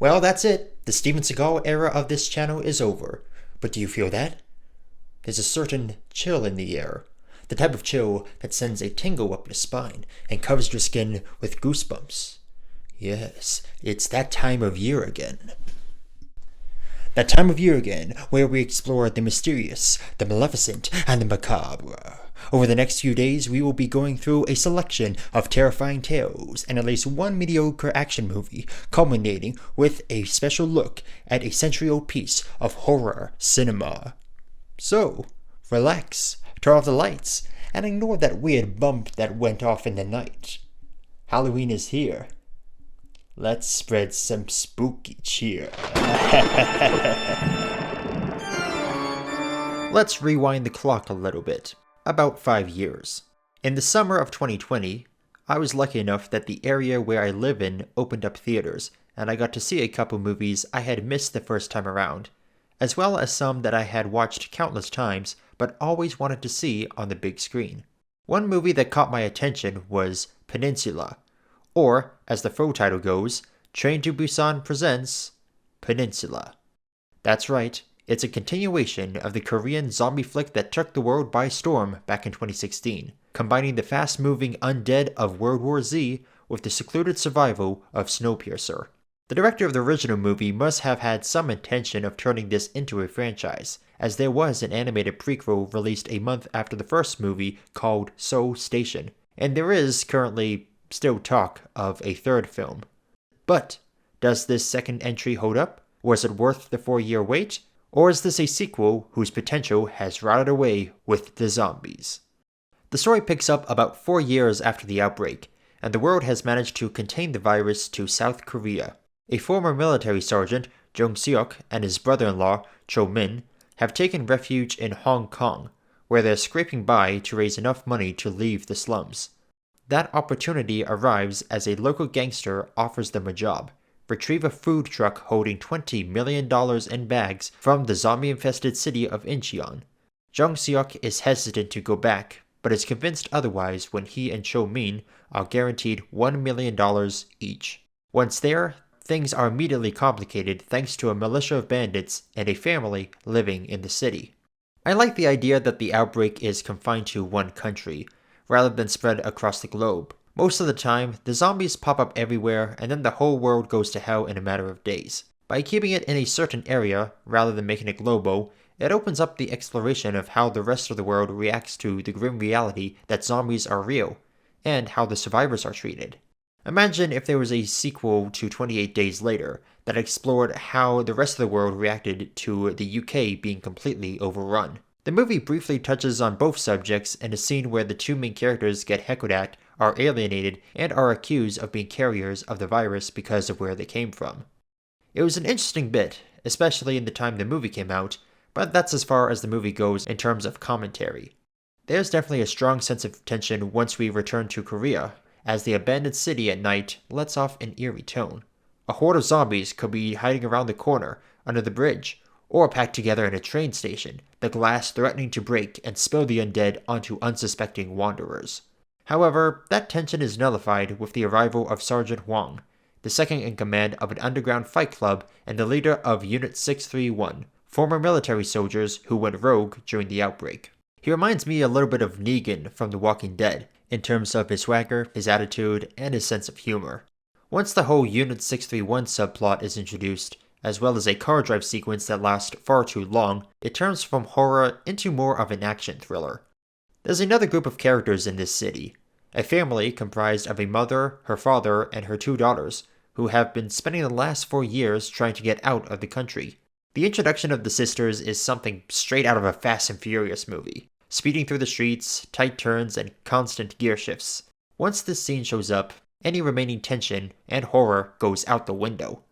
Well, that's it. The Steven Seagal era of this channel is over. But do you feel that? There's a certain chill in the air. The type of chill that sends a tingle up your spine and covers your skin with goosebumps. Yes, it's that time of year again. That time of year again where we explore the mysterious, the maleficent, and the macabre. Over the next few days, we will be going through a selection of terrifying tales and at least one mediocre action movie, culminating with a special look at a century-old piece of horror cinema. So, relax, turn off the lights, and ignore that weird bump that went off in the night. Halloween is here. Let's spread some spooky cheer. Let's rewind the clock a little bit. About 5 years. In the summer of 2020, I was lucky enough that the area where I live in opened up theaters, and I got to see a couple movies I had missed the first time around, as well as some that I had watched countless times but always wanted to see on the big screen. One movie that caught my attention was Peninsula, or, as the full title goes, Train to Busan presents Peninsula. That's right. It's a continuation of the Korean zombie flick that took the world by storm back in 2016, combining the fast-moving undead of World War Z with the secluded survival of Snowpiercer. The director of the original movie must have had some intention of turning this into a franchise, as there was an animated prequel released a month after the first movie called Seoul Station, and there is currently still talk of a third film. But does this second entry hold up? Was it worth the 4-year wait? Or is this a sequel whose potential has rotted away with the zombies? The story picks up about 4 years after the outbreak, and the world has managed to contain the virus to South Korea. A former military sergeant, Jung Seok, and his brother-in-law, Cho Min, have taken refuge in Hong Kong, where they're scraping by to raise enough money to leave the slums. That opportunity arrives as a local gangster offers them a job. Retrieve a food truck holding $20 million in bags from the zombie-infested city of Incheon. Jung Seok is hesitant to go back, but is convinced otherwise when he and Cho Min are guaranteed $1 million each. Once there, things are immediately complicated thanks to a militia of bandits and a family living in the city. I like the idea that the outbreak is confined to one country, rather than spread across the globe. Most of the time, the zombies pop up everywhere and then the whole world goes to hell in a matter of days. By keeping it in a certain area, rather than making it global, it opens up the exploration of how the rest of the world reacts to the grim reality that zombies are real, and how the survivors are treated. Imagine if there was a sequel to 28 Days Later that explored how the rest of the world reacted to the UK being completely overrun. The movie briefly touches on both subjects in a scene where the two main characters get heckled at, are alienated, and are accused of being carriers of the virus because of where they came from. It was an interesting bit, especially in the time the movie came out, but that's as far as the movie goes in terms of commentary. There's definitely a strong sense of tension once we return to Korea, as the abandoned city at night lets off an eerie tone. A horde of zombies could be hiding around the corner, under the bridge, or packed together in a train station, the glass threatening to break and spill the undead onto unsuspecting wanderers. However, that tension is nullified with the arrival of Sergeant Huang, the second in command of an underground fight club and the leader of Unit 631, former military soldiers who went rogue during the outbreak. He reminds me a little bit of Negan from The Walking Dead, in terms of his swagger, his attitude, and his sense of humor. Once the whole Unit 631 subplot is introduced, as well as a car drive sequence that lasts far too long, it turns from horror into more of an action thriller. There's another group of characters in this city, a family comprised of a mother, her father, and her 2 daughters, who have been spending the last 4 years trying to get out of the country. The introduction of the sisters is something straight out of a Fast and Furious movie. Speeding through the streets, tight turns, and constant gear shifts. Once this scene shows up, any remaining tension and horror goes out the window.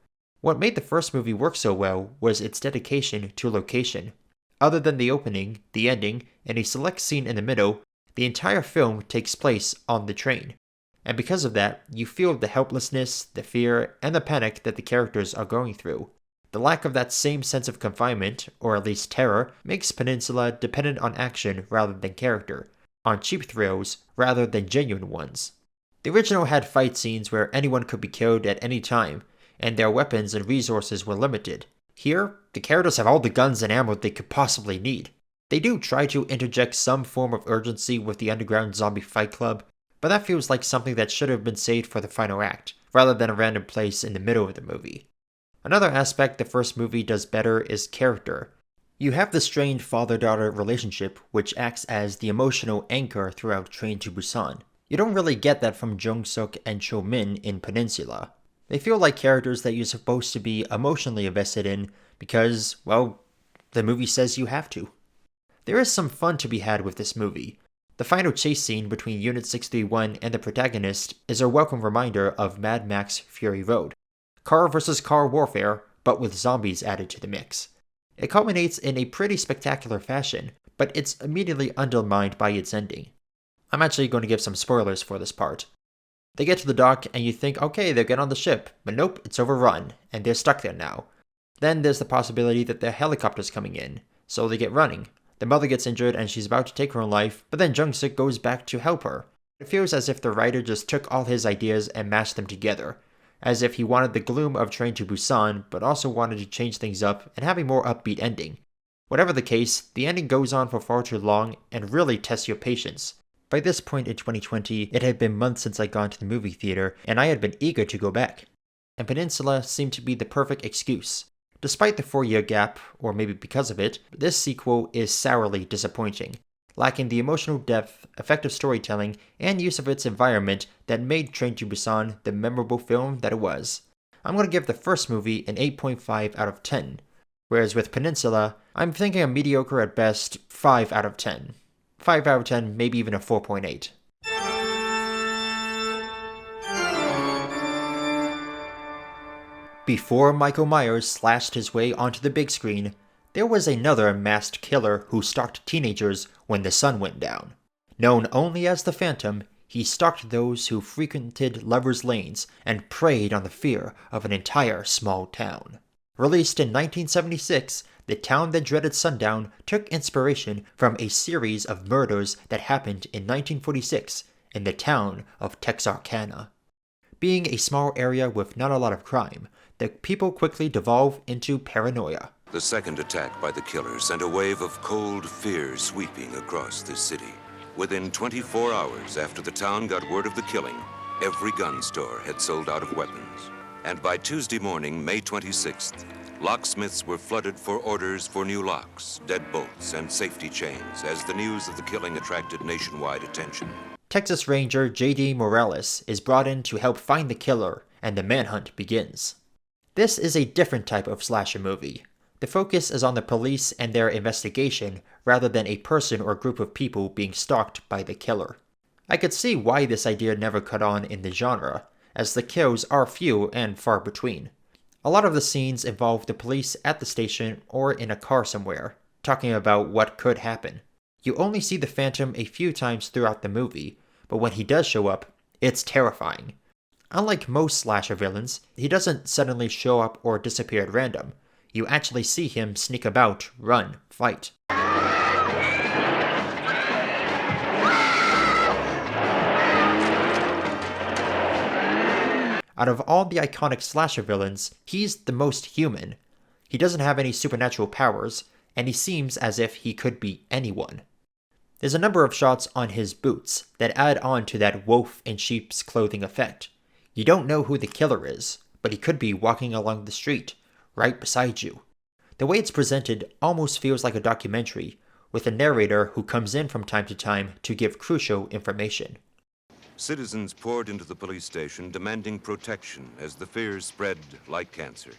What made the first movie work so well was its dedication to location. Other than the opening, the ending, and a select scene in the middle, the entire film takes place on the train. And because of that, you feel the helplessness, the fear, and the panic that the characters are going through. The lack of that same sense of confinement, or at least terror, makes Peninsula dependent on action rather than character, on cheap thrills rather than genuine ones. The original had fight scenes where anyone could be killed at any time, and their weapons and resources were limited. Here, the characters have all the guns and ammo they could possibly need. They do try to interject some form of urgency with the underground zombie fight club, but that feels like something that should have been saved for the final act, rather than a random place in the middle of the movie. Another aspect the first movie does better is character. You have the strained father-daughter relationship, which acts as the emotional anchor throughout Train to Busan. You don't really get that from Jung-suk and Cho-min in Peninsula. They feel like characters that you're supposed to be emotionally invested in because, well, the movie says you have to. There is some fun to be had with this movie. The final chase scene between Unit 631 and the protagonist is a welcome reminder of Mad Max Fury Road. Car versus car warfare, but with zombies added to the mix. It culminates in a pretty spectacular fashion, but it's immediately undermined by its ending. I'm actually going to give some spoilers for this part. They get to the dock and you think, okay, they'll get on the ship, but nope, it's overrun, and they're stuck there now. Then there's the possibility that their helicopter's coming in, so they get running. The mother gets injured and she's about to take her own life, but then Jung-suk goes back to help her. It feels as if the writer just took all his ideas and mashed them together, as if he wanted the gloom of Train to Busan, but also wanted to change things up and have a more upbeat ending. Whatever the case, the ending goes on for far too long and really tests your patience. By this point in 2020, it had been months since I'd gone to the movie theater, and I had been eager to go back. And Peninsula seemed to be the perfect excuse. Despite the 4-year gap, or maybe because of it, this sequel is sourly disappointing, lacking the emotional depth, effective storytelling, and use of its environment that made Train to Busan the memorable film that it was. I'm going to give the first movie an 8.5 out of 10, whereas with Peninsula, I'm thinking a mediocre at best 5 out of 10. 5 out of 10, maybe even a 4.8. Before Michael Myers slashed his way onto the big screen, there was another masked killer who stalked teenagers when the sun went down. Known only as the Phantom, he stalked those who frequented lovers' lanes and preyed on the fear of an entire small town. Released in 1976, The Town That Dreaded Sundown took inspiration from a series of murders that happened in 1946 in the town of Texarkana. Being a small area with not a lot of crime, the people quickly devolve into paranoia. The second attack by the killer sent a wave of cold fear sweeping across the city. Within 24 hours after the town got word of the killing, every gun store had sold out of weapons. And by Tuesday morning, May 26th, locksmiths were flooded for orders for new locks, deadbolts, and safety chains as the news of the killing attracted nationwide attention. Texas Ranger J.D. Morales is brought in to help find the killer, and the manhunt begins. This is a different type of slasher movie. The focus is on the police and their investigation rather than a person or group of people being stalked by the killer. I could see why this idea never caught on in the genre, as the kills are few and far between. A lot of the scenes involve the police at the station or in a car somewhere, talking about what could happen. You only see the Phantom a few times throughout the movie, but when he does show up, it's terrifying. Unlike most slasher villains, he doesn't suddenly show up or disappear at random. You actually see him sneak about, run, fight. Out of all the iconic slasher villains, he's the most human. He doesn't have any supernatural powers, and he seems as if he could be anyone. There's a number of shots on his boots that add on to that wolf in sheep's clothing effect. You don't know who the killer is, but he could be walking along the street, right beside you. The way it's presented almost feels like a documentary, with a narrator who comes in from time to time to give crucial information. Citizens poured into the police station demanding protection as the fears spread like cancer.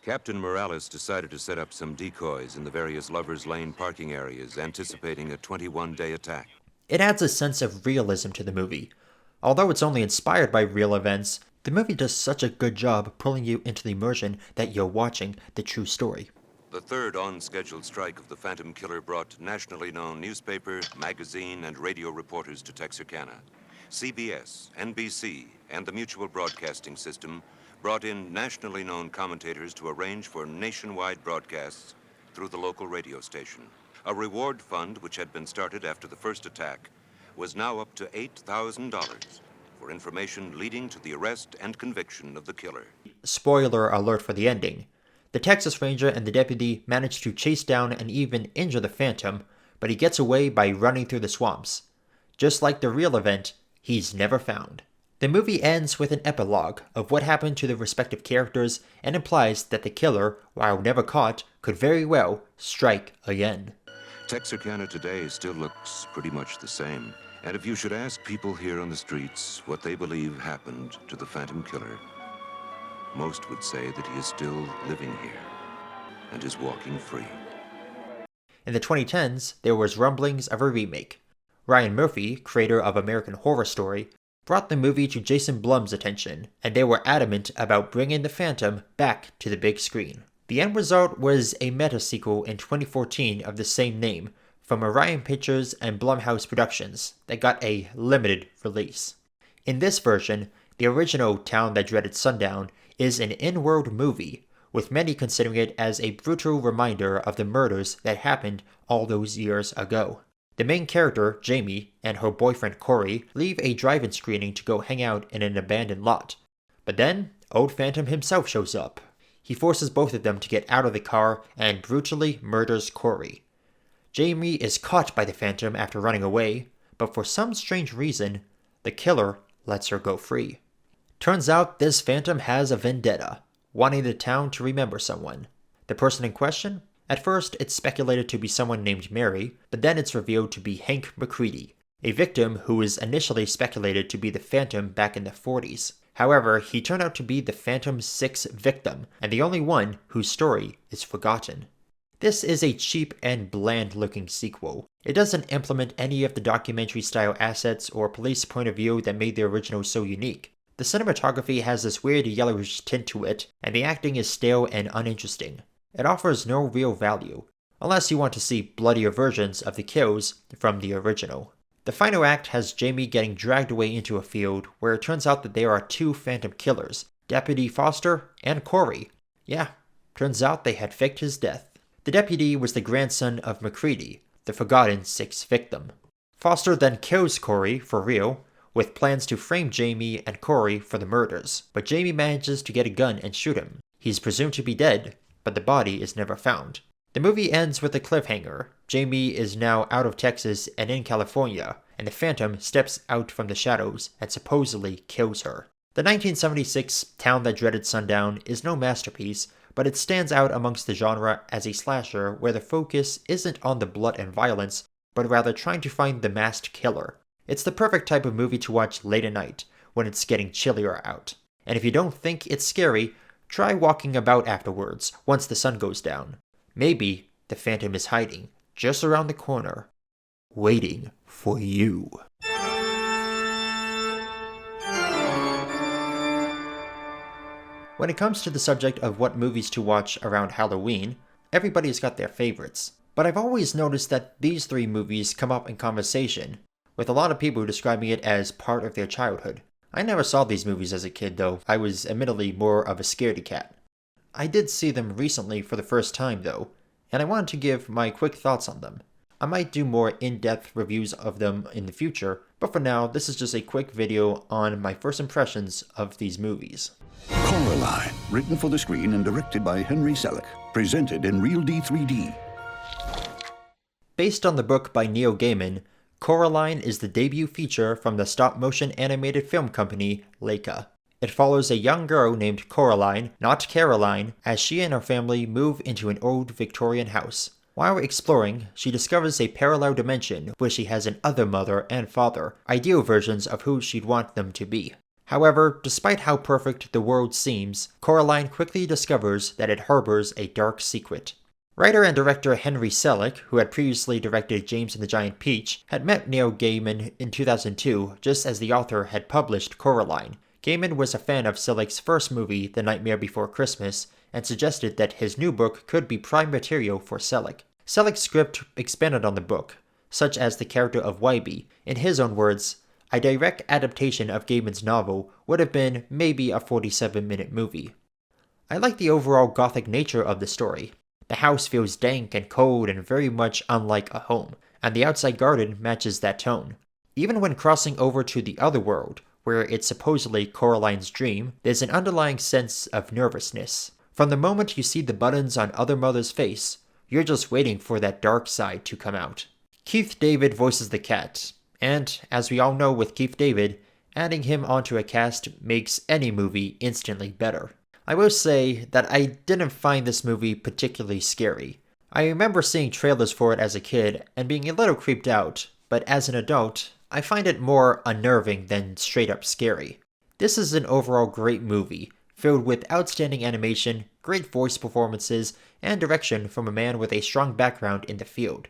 Captain Morales decided to set up some decoys in the various Lovers Lane parking areas, anticipating a 21-day attack. It adds a sense of realism to the movie. Although it's only inspired by real events, the movie does such a good job pulling you into the immersion that you're watching the true story. The third on-scheduled strike of the Phantom Killer brought nationally known newspaper, magazine, and radio reporters to Texarkana. CBS, NBC, and the Mutual Broadcasting System brought in nationally known commentators to arrange for nationwide broadcasts through the local radio station. A reward fund, which had been started after the first attack, was now up to $8,000 for for information leading to the arrest and conviction of the killer. Spoiler alert for the ending. The Texas Ranger and the deputy manage to chase down and even injure the Phantom, but he gets away by running through the swamps. Just like the real event, he's never found. The movie ends with an epilogue of what happened to the respective characters and implies that the killer, while never caught, could very well strike again. Texarkana today still looks pretty much the same. And if you should ask people here on the streets what they believe happened to the Phantom Killer, most would say that he is still living here and is walking free. In the 2010s, there was rumblings of a remake. Ryan Murphy, creator of American Horror Story, brought the movie to Jason Blum's attention, and they were adamant about bringing the Phantom back to the big screen. The end result was a meta-sequel in 2014 of the same name from Orion Pictures and Blumhouse Productions that got a limited release. In this version, the original Town That Dreaded Sundown is an in-world movie, with many considering it as a brutal reminder of the murders that happened all those years ago. The main character, Jamie, and her boyfriend Corey leave a drive-in screening to go hang out in an abandoned lot. But then, Old Phantom himself shows up. He forces both of them to get out of the car and brutally murders Corey. Jamie is caught by the Phantom after running away, but for some strange reason, the killer lets her go free. Turns out this Phantom has a vendetta, wanting the town to remember someone. The person in question? At first, it's speculated to be someone named Mary, but then it's revealed to be Hank McCready, a victim who was initially speculated to be the Phantom back in the 40s. However, he turned out to be the Phantom's sixth victim, and the only one whose story is forgotten. This is a cheap and bland-looking sequel. It doesn't implement any of the documentary-style assets or police point of view that made the original so unique. The cinematography has this weird yellowish tint to it, and the acting is stale and uninteresting. It offers no real value, unless you want to see bloodier versions of the kills from the original. The final act has Jamie getting dragged away into a field where it turns out that there are two Phantom killers, Deputy Foster and Corey. Yeah, turns out they had faked his death. The deputy was the grandson of McCready, the forgotten sixth victim. Foster then kills Corey for real, with plans to frame Jamie and Corey for the murders, but Jamie manages to get a gun and shoot him. He's presumed to be dead, but the body is never found. The movie ends with a cliffhanger. Jamie is now out of Texas and in California, and the Phantom steps out from the shadows and supposedly kills her. The 1976 Town That Dreaded Sundown is no masterpiece, but it stands out amongst the genre as a slasher where the focus isn't on the blood and violence, but rather trying to find the masked killer. It's the perfect type of movie to watch late at night, when it's getting chillier out. And if you don't think it's scary, try walking about afterwards, once the sun goes down. Maybe the Phantom is hiding just around the corner, waiting for you. When it comes to the subject of what movies to watch around Halloween, everybody's got their favorites. But I've always noticed that these three movies come up in conversation, with a lot of people describing it as part of their childhood. I never saw these movies as a kid though. I was admittedly more of a scaredy cat. I did see them recently for the first time though, and I wanted to give my quick thoughts on them. I might do more in-depth reviews of them in the future, but for now, this is just a quick video on my first impressions of these movies. Coraline, written for the screen and directed by Henry Selick, presented in Real D 3D. Based on the book by Neil Gaiman, Coraline is the debut feature from the stop-motion animated film company Leica. It follows a young girl named Coraline, not Caroline, as she and her family move into an old Victorian house. While exploring, she discovers a parallel dimension where she has an other mother and father, ideal versions of who she'd want them to be. However, despite how perfect the world seems, Coraline quickly discovers that it harbors a dark secret. Writer and director Henry Selick, who had previously directed James and the Giant Peach, had met Neil Gaiman in 2002 just as the author had published Coraline. Gaiman was a fan of Selick's first movie, The Nightmare Before Christmas, and suggested that his new book could be prime material for Selick. Selick's script expanded on the book, such as the character of Wybie. In his own words, a direct adaptation of Gaiman's novel would have been maybe a 47-minute movie. I like the overall gothic nature of the story. The house feels dank and cold and very much unlike a home, and the outside garden matches that tone. Even when crossing over to the other world, where where it's supposedly Coraline's dream, there's an underlying sense of nervousness. From the moment you see the buttons on Other Mother's face, you're just waiting for that dark side to come out. Keith David voices the cat, and as we all know with Keith David, adding him onto a cast makes any movie instantly better. I will say that I didn't find this movie particularly scary. I remember seeing trailers for it as a kid and being a little creeped out, but as an adult, I find it more unnerving than straight up scary. This is an overall great movie, filled with outstanding animation, great voice performances, and direction from a man with a strong background in the field.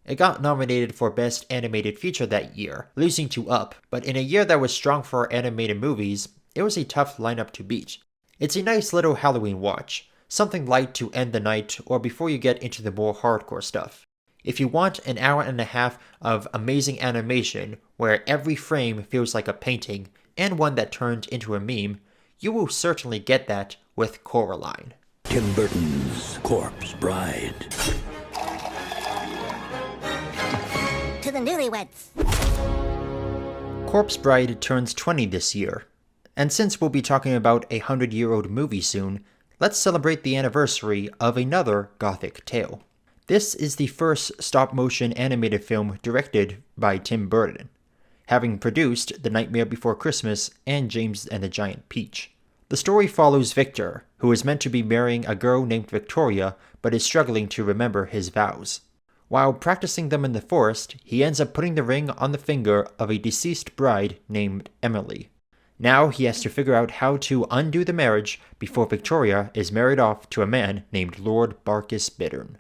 It got nominated for Best Animated Feature that year, losing to Up, but in a year that was strong for animated movies, it was a tough lineup to beat. It's a nice little Halloween watch, something light to end the night or before you get into the more hardcore stuff. If you want an hour and a half of amazing animation where every frame feels like a painting and one that turned into a meme, you will certainly get that with Coraline. Tim Burton's Corpse Bride. To the newlyweds. Corpse Bride turns 20 this year, and since we'll be talking about a 100-year-old movie soon, let's celebrate the anniversary of another Gothic tale. This is the first stop-motion animated film directed by Tim Burton, having produced The Nightmare Before Christmas and James and the Giant Peach. The story follows Victor, who is meant to be marrying a girl named Victoria but is struggling to remember his vows. While practicing them in the forest, he ends up putting the ring on the finger of a deceased bride named Emily. Now he has to figure out how to undo the marriage before Victoria is married off to a man named Lord Barkis Bittern.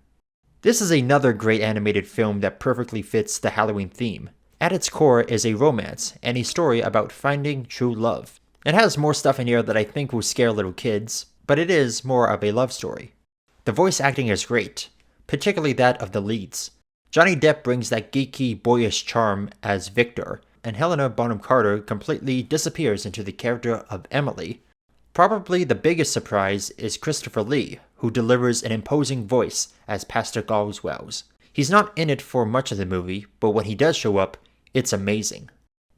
This is another great animated film that perfectly fits the Halloween theme. At its core is a romance and a story about finding true love. It has more stuff in here that I think will scare little kids, but it is more of a love story. The voice acting is great, particularly that of the leads. Johnny Depp brings that geeky, boyish charm as Victor, and Helena Bonham Carter completely disappears into the character of Emily. Probably the biggest surprise is Christopher Lee, who delivers an imposing voice as Pastor Goswells. He's not in it for much of the movie, but when he does show up, it's amazing.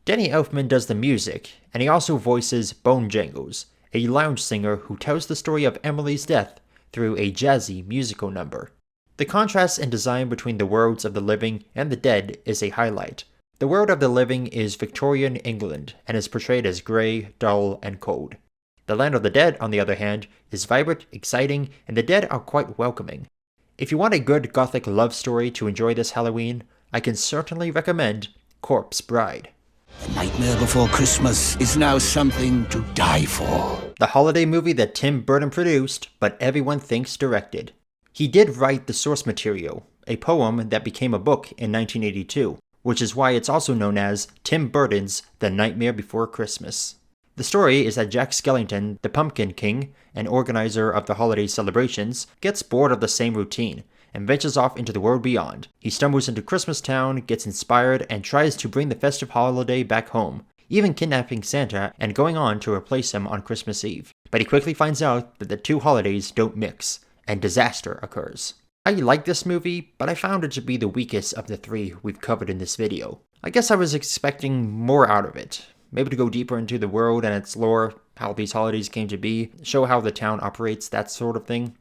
Danny Elfman does the music, and he also voices Bone Jangles, a lounge singer who tells the story of Emily's death through a jazzy musical number. The contrast in design between the worlds of the living and the dead is a highlight. The world of the living is Victorian England and is portrayed as grey, dull, and cold. The land of the dead, on the other hand, is vibrant, exciting, and the dead are quite welcoming. If you want a good gothic love story to enjoy this Halloween, I can certainly recommend Corpse Bride. The Nightmare Before Christmas is now something to die for. The holiday movie that Tim Burton produced, but everyone thinks directed. He did write the source material, a poem that became a book in 1982, which is why it's also known as Tim Burton's The Nightmare Before Christmas. The story is that Jack Skellington, the Pumpkin King, and organizer of the holiday celebrations, gets bored of the same routine and ventures off into the world beyond. He stumbles into Christmas Town, gets inspired, and tries to bring the festive holiday back home, even kidnapping Santa and going on to replace him on Christmas Eve. But he quickly finds out that the two holidays don't mix, and disaster occurs. I like this movie, but I found it to be the weakest of the three we've covered in this video. I guess I was expecting more out of it. Maybe to go deeper into the world and its lore, how these holidays came to be, show how the town operates, that sort of thing.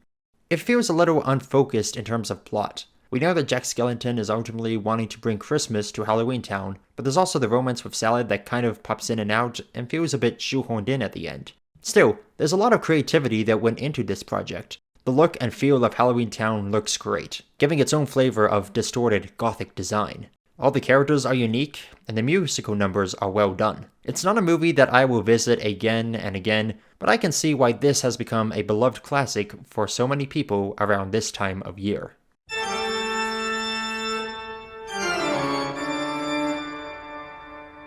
It feels a little unfocused in terms of plot. We know that Jack Skellington is ultimately wanting to bring Christmas to Halloween Town, but there's also the romance with Salad that kind of pops in and out and feels a bit shoehorned in at the end. Still, there's a lot of creativity that went into this project. The look and feel of Halloween Town looks great, giving its own flavor of distorted gothic design. All the characters are unique, and the musical numbers are well done. It's not a movie that I will visit again and again, but I can see why this has become a beloved classic for so many people around this time of year.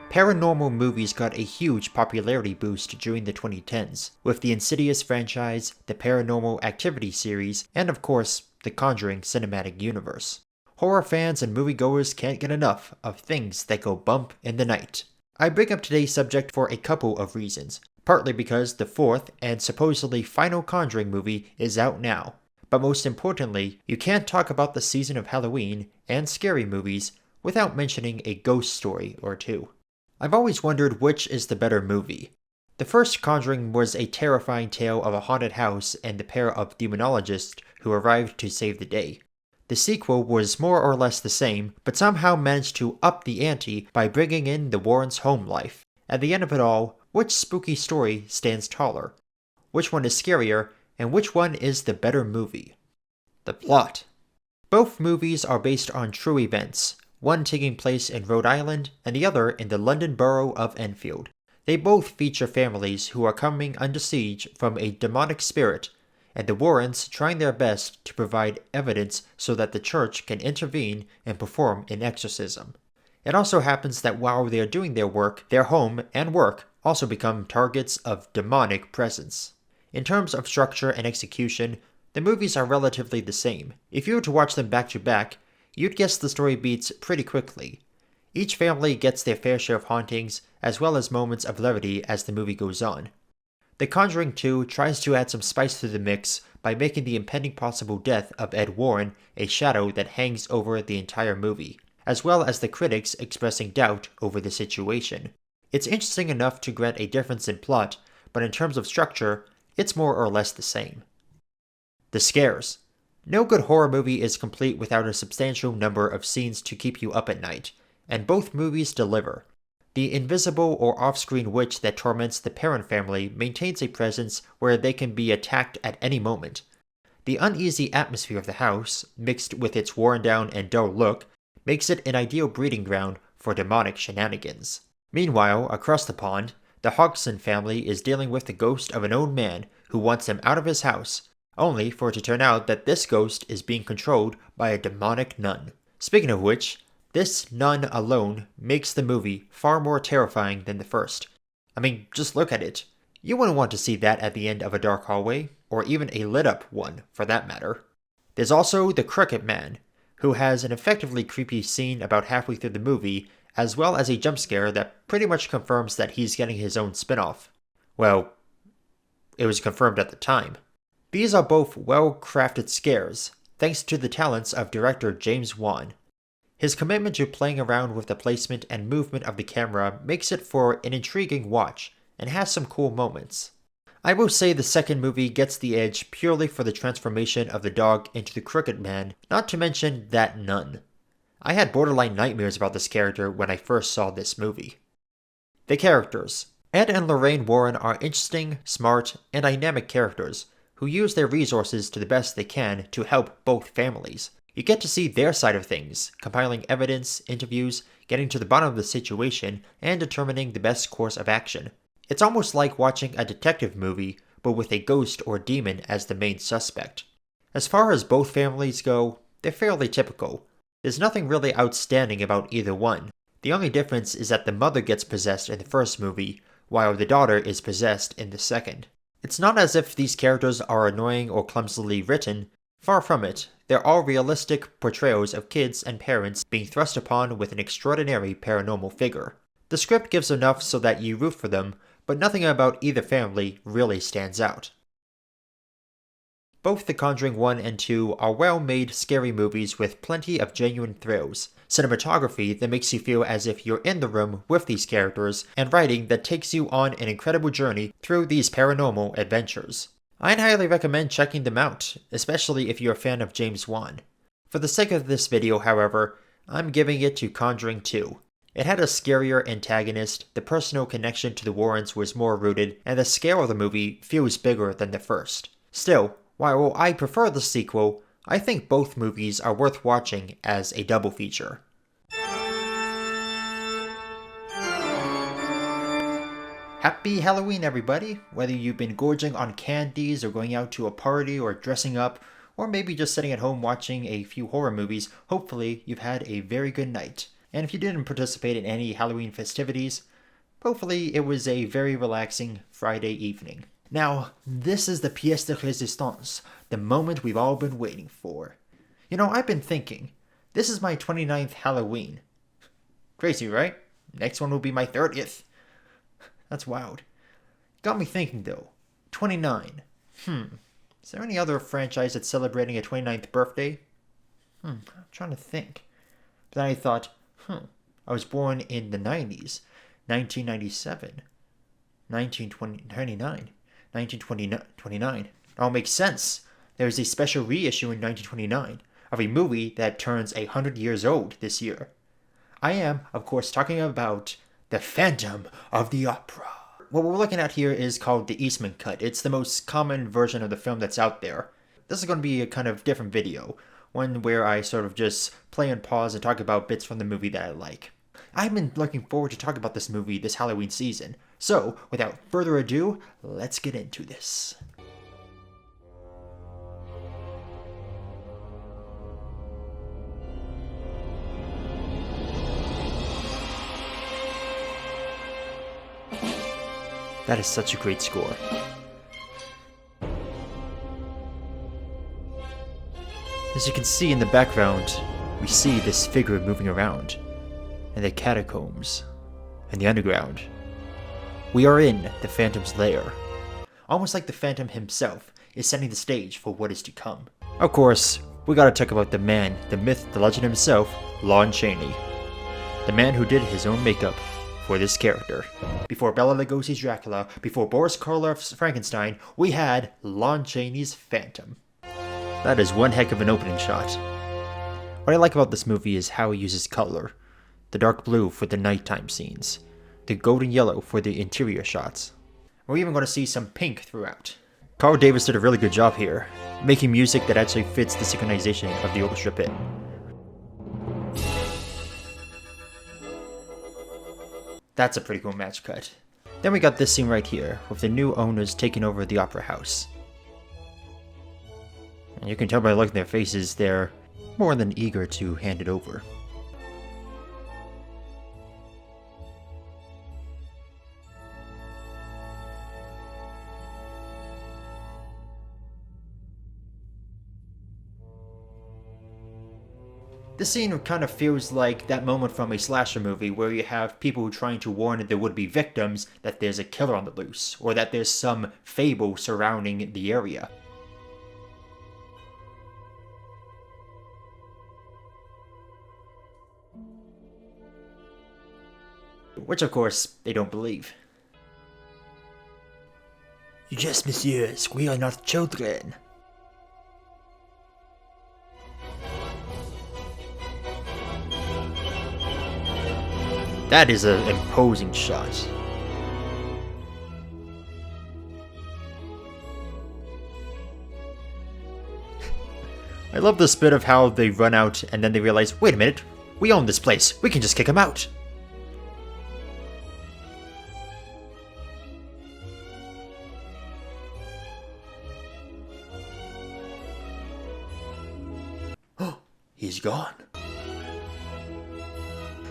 Paranormal movies got a huge popularity boost during the 2010s, with the Insidious franchise, the Paranormal Activity series, and of course, the Conjuring cinematic universe. Horror fans and moviegoers can't get enough of things that go bump in the night. I bring up today's subject for a couple of reasons, partly because the fourth and supposedly final Conjuring movie is out now, but most importantly, you can't talk about the season of Halloween and scary movies without mentioning a ghost story or two. I've always wondered which is the better movie. The first Conjuring was a terrifying tale of a haunted house and the pair of demonologists who arrived to save the day. The sequel was more or less the same, but somehow managed to up the ante by bringing in the Warrens' home life. At the end of it all, which spooky story stands taller? Which one is scarier, and which one is the better movie? The plot. Both movies are based on true events, one taking place in Rhode Island and the other in the London borough of Enfield. They both feature families who are coming under siege from a demonic spirit, and the Warrens trying their best to provide evidence so that the church can intervene and perform an exorcism. It also happens that while they are doing their work, their home and work also become targets of demonic presence. In terms of structure and execution, the movies are relatively the same. If you were to watch them back to back, you'd guess the story beats pretty quickly. Each family gets their fair share of hauntings, as well as moments of levity as the movie goes on. The Conjuring 2 tries to add some spice to the mix by making the impending possible death of Ed Warren a shadow that hangs over the entire movie, as well as the critics expressing doubt over the situation. It's interesting enough to grant a difference in plot, but in terms of structure, it's more or less the same. The scares. No good horror movie is complete without a substantial number of scenes to keep you up at night, and both movies deliver. The invisible or off-screen witch that torments the Perron family maintains a presence where they can be attacked at any moment. The uneasy atmosphere of the house, mixed with its worn-down and dull look, makes it an ideal breeding ground for demonic shenanigans. Meanwhile, across the pond, the Hodgson family is dealing with the ghost of an old man who wants them out of his house, only for it to turn out that this ghost is being controlled by a demonic nun. Speaking of which, this nun alone makes the movie far more terrifying than the first. I mean, just look at it. You wouldn't want to see that at the end of a dark hallway, or even a lit-up one, for that matter. There's also the Cricket Man, who has an effectively creepy scene about halfway through the movie, as well as a jump scare that pretty much confirms that he's getting his own spin-off. Well, it was confirmed at the time. These are both well-crafted scares, thanks to the talents of director James Wan. His commitment to playing around with the placement and movement of the camera makes it for an intriguing watch, and has some cool moments. I will say the second movie gets the edge purely for the transformation of the dog into the Cricket Man, not to mention that nun. I had borderline nightmares about this character when I first saw this movie. The characters. Ed and Lorraine Warren are interesting, smart, and dynamic characters, who use their resources to the best they can to help both families. You get to see their side of things, compiling evidence, interviews, getting to the bottom of the situation, and determining the best course of action. It's almost like watching a detective movie, but with a ghost or demon as the main suspect. As far as both families go, they're fairly typical. There's nothing really outstanding about either one. The only difference is that the mother gets possessed in the first movie, while the daughter is possessed in the second. It's not as if these characters are annoying or clumsily written. Far from it, they're all realistic portrayals of kids and parents being thrust upon with an extraordinary paranormal figure. The script gives enough so that you root for them, but nothing about either family really stands out. Both The Conjuring 1 and 2 are well-made scary movies with plenty of genuine thrills, cinematography that makes you feel as if you're in the room with these characters, and writing that takes you on an incredible journey through these paranormal adventures. I'd highly recommend checking them out, especially if you're a fan of James Wan. For the sake of this video, however, I'm giving it to Conjuring 2. It had a scarier antagonist, the personal connection to the Warrens was more rooted, and the scale of the movie feels bigger than the first. Still, while I prefer the sequel, I think both movies are worth watching as a double feature. Happy Halloween, everybody! Whether you've been gorging on candies or going out to a party or dressing up, or maybe just sitting at home watching a few horror movies, hopefully you've had a very good night. And if you didn't participate in any Halloween festivities, hopefully it was a very relaxing Friday evening. Now, this is the pièce de résistance, the moment we've all been waiting for. You know, I've been thinking, this is my 29th Halloween. Crazy, right? Next one will be my 30th. That's wild. Got me thinking though, 29. Is there any other franchise that's celebrating a 29th birthday? I'm trying to think. But then I thought, I was born in the 90s. 1997, 1929, 1929. It all makes sense. There's a special reissue in 1929 of a movie that turns 100 years old this year. I am, of course, talking about The Phantom of the Opera. What we're looking at here is called the Eastman Cut. It's the most common version of the film that's out there. This is going to be a kind of different video, one where I sort of just play and pause and talk about bits from the movie that I like. I've been looking forward to talking about this movie this Halloween season, so without further ado, let's get into this. That is such a great score. As you can see in the background, we see this figure moving around in the catacombs and the underground. We are in the Phantom's lair. Almost like the Phantom himself is setting the stage for what is to come. Of course, we gotta talk about the man, the myth, the legend himself, Lon Chaney. The man who did his own makeup for this character. Before Bela Lugosi's Dracula, before Boris Karloff's Frankenstein, we had Lon Chaney's Phantom. That is one heck of an opening shot. What I like about this movie is how he uses color. The dark blue for the nighttime scenes. The golden yellow for the interior shots. We're even going to see some pink throughout. Carl Davis did a really good job here, making music that actually fits the synchronization of the orchestra pit. That's a pretty cool match cut. Then we got this scene right here, with the new owners taking over the opera house. And you can tell by the look in their faces, they're more than eager to hand it over. This scene kind of feels like that moment from a slasher movie where you have people trying to warn their would-be victims that there's a killer on the loose, or that there's some fable surrounding the area. Which, of course, they don't believe. Yes, messieurs, we are not children. That is an imposing shot. I love this bit of how they run out and then they realize, wait a minute, we own this place, we can just kick him out. He's gone.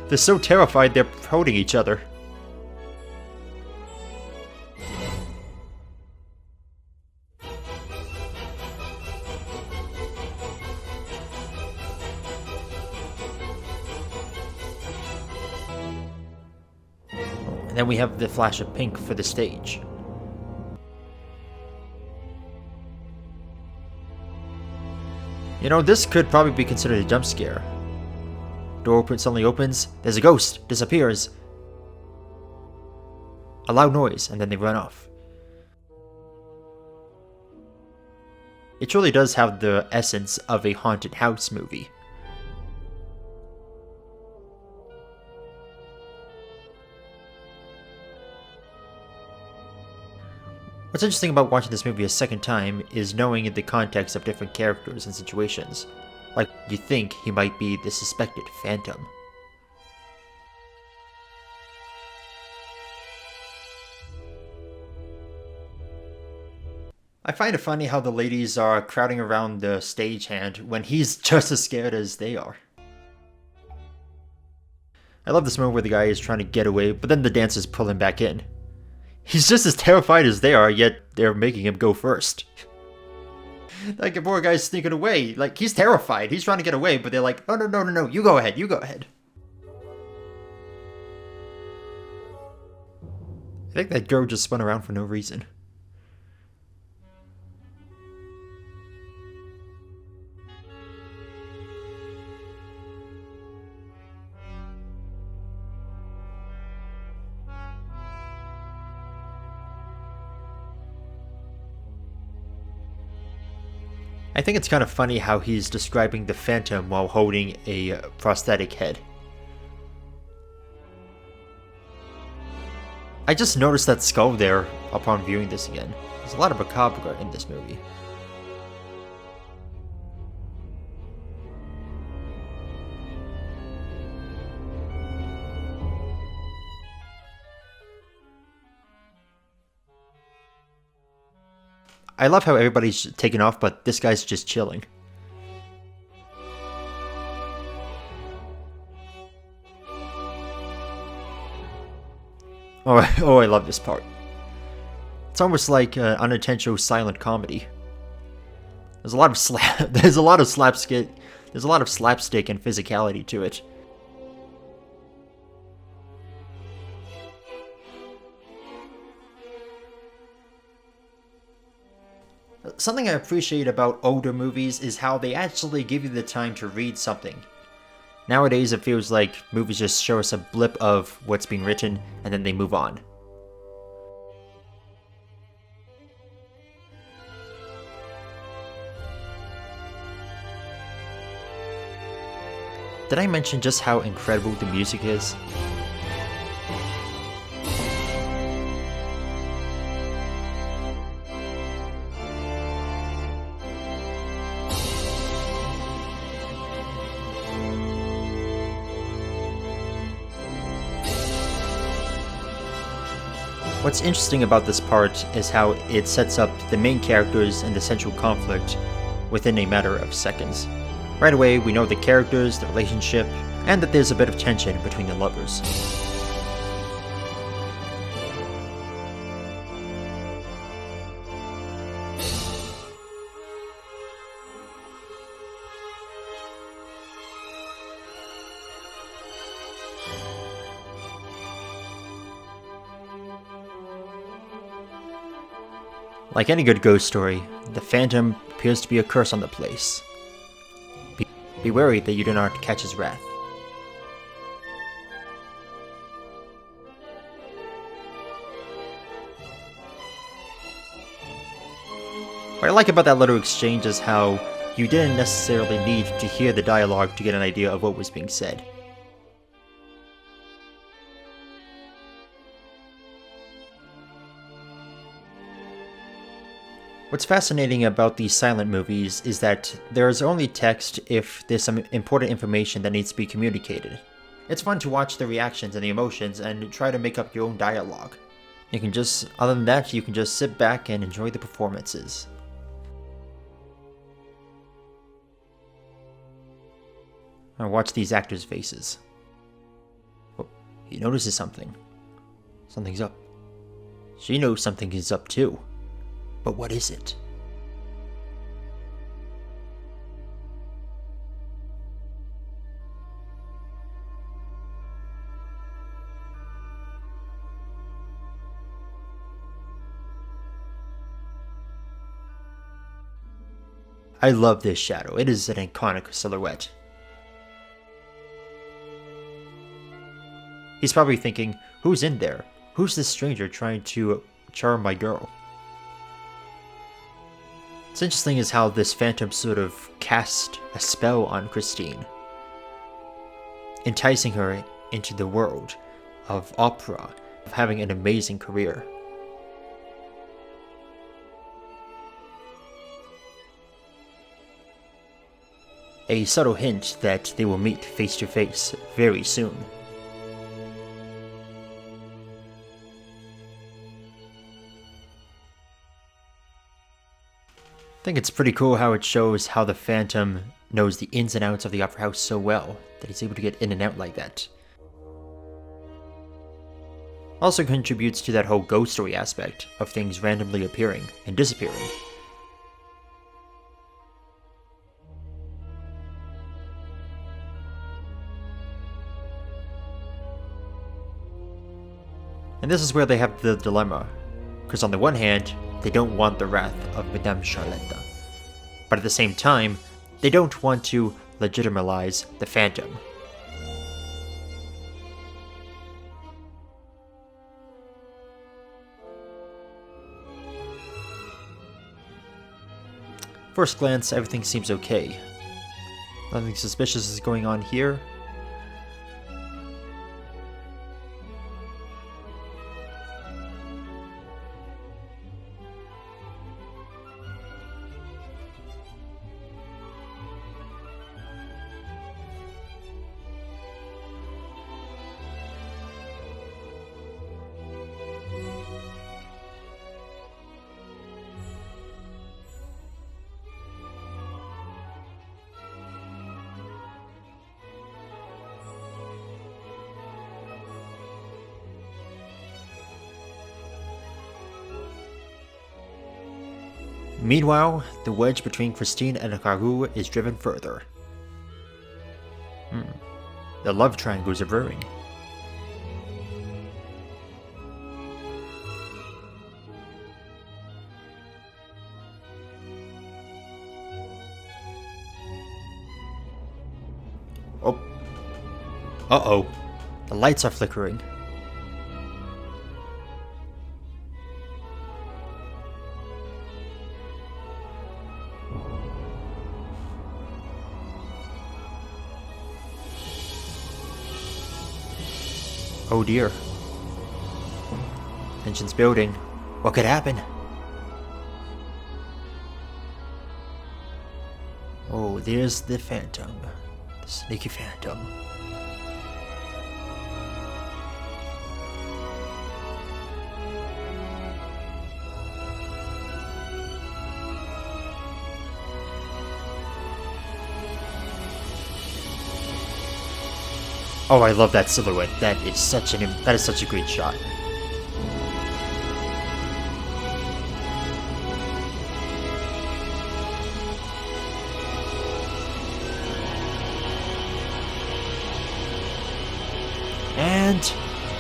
They're so terrified they're holding each other. And then we have the flash of pink for the stage. You know, this could probably be considered a jump scare. Door suddenly opens, there's a ghost, disappears. A loud noise, and then they run off. It truly does have the essence of a haunted house movie. What's interesting about watching this movie a second time is knowing the context of different characters and situations. Like, you think he might be the suspected Phantom. I find it funny how the ladies are crowding around the stagehand when he's just as scared as they are. I love this moment where the guy is trying to get away, but then the dancers pull him back in. He's just as terrified as they are, yet they're making him go first. Like, the poor guy's sneaking away. Like, he's terrified. He's trying to get away, but they're like, oh, no, you go ahead, you go ahead. I think that girl just spun around for no reason. I think it's kind of funny how he's describing the Phantom while holding a prosthetic head. I just noticed that skull there upon viewing this again. There's a lot of macabre in this movie. I love how everybody's taken off, but this guy's just chilling. Oh, I love this part. It's almost like an unintentional silent comedy. There's a lot of slapstick. There's a lot of slapstick and physicality to it. Something I appreciate about older movies is how they actually give you the time to read something. Nowadays, it feels like movies just show us a blip of what's being written, and then they move on. Did I mention just how incredible the music is? What's interesting about this part is how it sets up the main characters and the central conflict within a matter of seconds. Right away, we know the characters, the relationship, and that there's a bit of tension between the lovers. Like any good ghost story, the Phantom appears to be a curse on the place. Be wary that you do not catch his wrath. What I like about that little exchange is how you didn't necessarily need to hear the dialogue to get an idea of what was being said. What's fascinating about these silent movies is that there is only text if there's some important information that needs to be communicated. It's fun to watch the reactions and the emotions and try to make up your own dialogue. Other than that, you can just sit back and enjoy the performances. I watch these actors' faces. Oh, he notices something. Something's up. She knows something is up too. But what is it? I love this shadow. It is an iconic silhouette. He's probably thinking, who's in there? Who's this stranger trying to charm my girl? What's interesting is how this Phantom sort of cast a spell on Christine, enticing her into the world of opera, of having an amazing career. A subtle hint that they will meet face to face very soon. I think it's pretty cool how it shows how the Phantom knows the ins and outs of the opera house so well that he's able to get in and out like that. Also contributes to that whole ghost story aspect of things randomly appearing and disappearing. And this is where they have the dilemma, because on the one hand, they don't want the wrath of Madame Charlotte, but at the same time, they don't want to legitimize the Phantom. First glance, everything seems okay. Nothing suspicious is going on here. Meanwhile, the wedge between Christine and Haru is driven further. The love triangles are brewing. Oh. Uh-oh. The lights are flickering. Oh dear. Tension's building. What could happen? Oh, there's the Phantom. The sneaky Phantom. Oh, I love that silhouette. That is such a great shot. And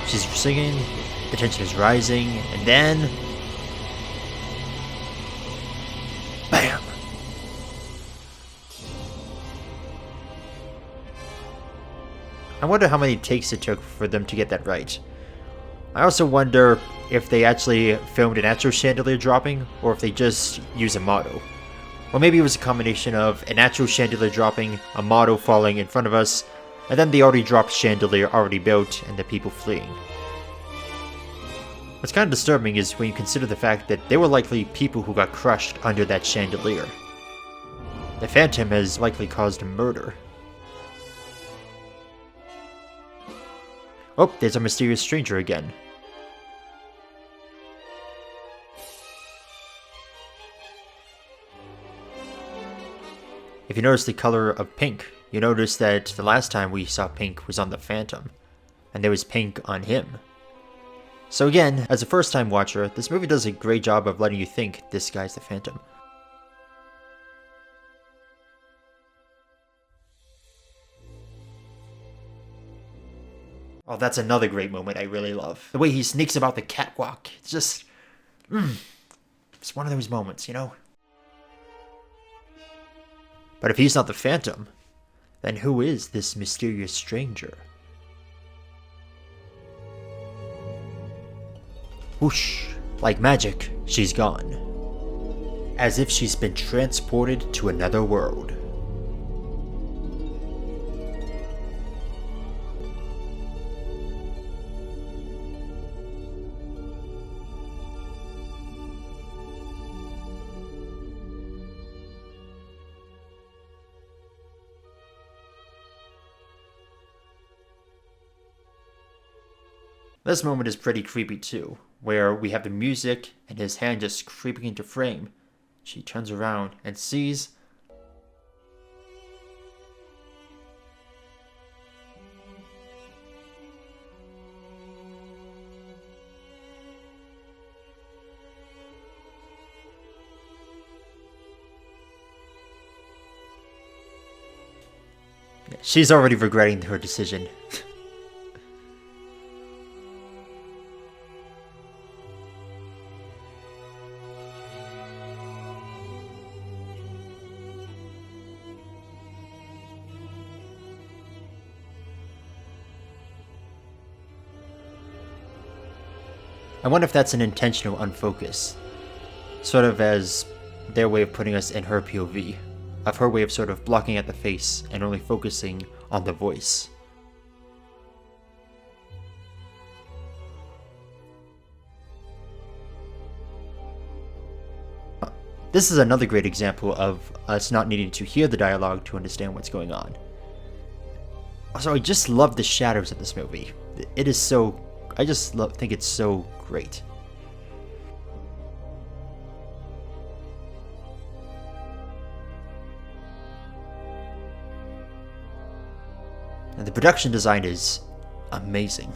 she's singing, the tension is rising, and then bam! I wonder how many takes it took for them to get that right. I also wonder if they actually filmed an actual chandelier dropping, or if they just use a model. Or maybe it was a combination of an actual chandelier dropping, a model falling in front of us, and then the already dropped chandelier already built and the people fleeing. What's kind of disturbing is when you consider the fact that there were likely people who got crushed under that chandelier. The Phantom has likely caused a murder. Oh, there's a mysterious stranger again. If you notice the color of pink, you notice that the last time we saw pink was on the Phantom, and there was pink on him. So again, as a first-time watcher, this movie does a great job of letting you think this guy's the Phantom. Oh, that's another great moment I really love. The way he sneaks about the catwalk. It's just... it's one of those moments, you know? But if he's not the Phantom, then who is this mysterious stranger? Whoosh! Like magic, she's gone. As if she's been transported to another world. This moment is pretty creepy too, where we have the music and his hand just creeping into frame. She turns around and sees... she's already regretting her decision. I wonder if that's an intentional unfocus. Sort of as their way of putting us in her POV, of her way of sort of blocking out the face and only focusing on the voice. This is another great example of us not needing to hear the dialogue to understand what's going on. Also, I just love the shadows of this movie. It is so... I just think it's so great. And the production design is amazing.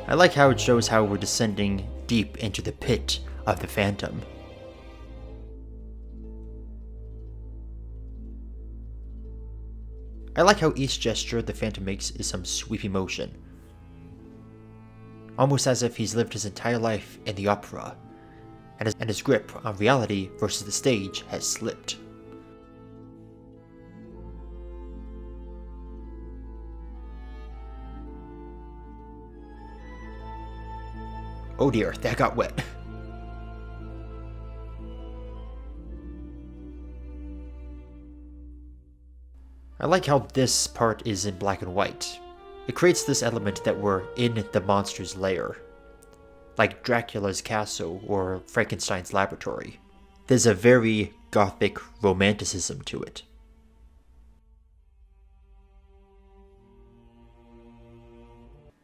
I like how it shows how we're descending deep into the pit of the Phantom. I like how each gesture the Phantom makes is some sweepy motion. Almost as if he's lived his entire life in the opera, and his grip on reality versus the stage has slipped. Oh dear, that got wet. I like how this part is in black and white. It creates this element that we're in the monster's lair, like Dracula's castle or Frankenstein's laboratory. There's a very gothic romanticism to it.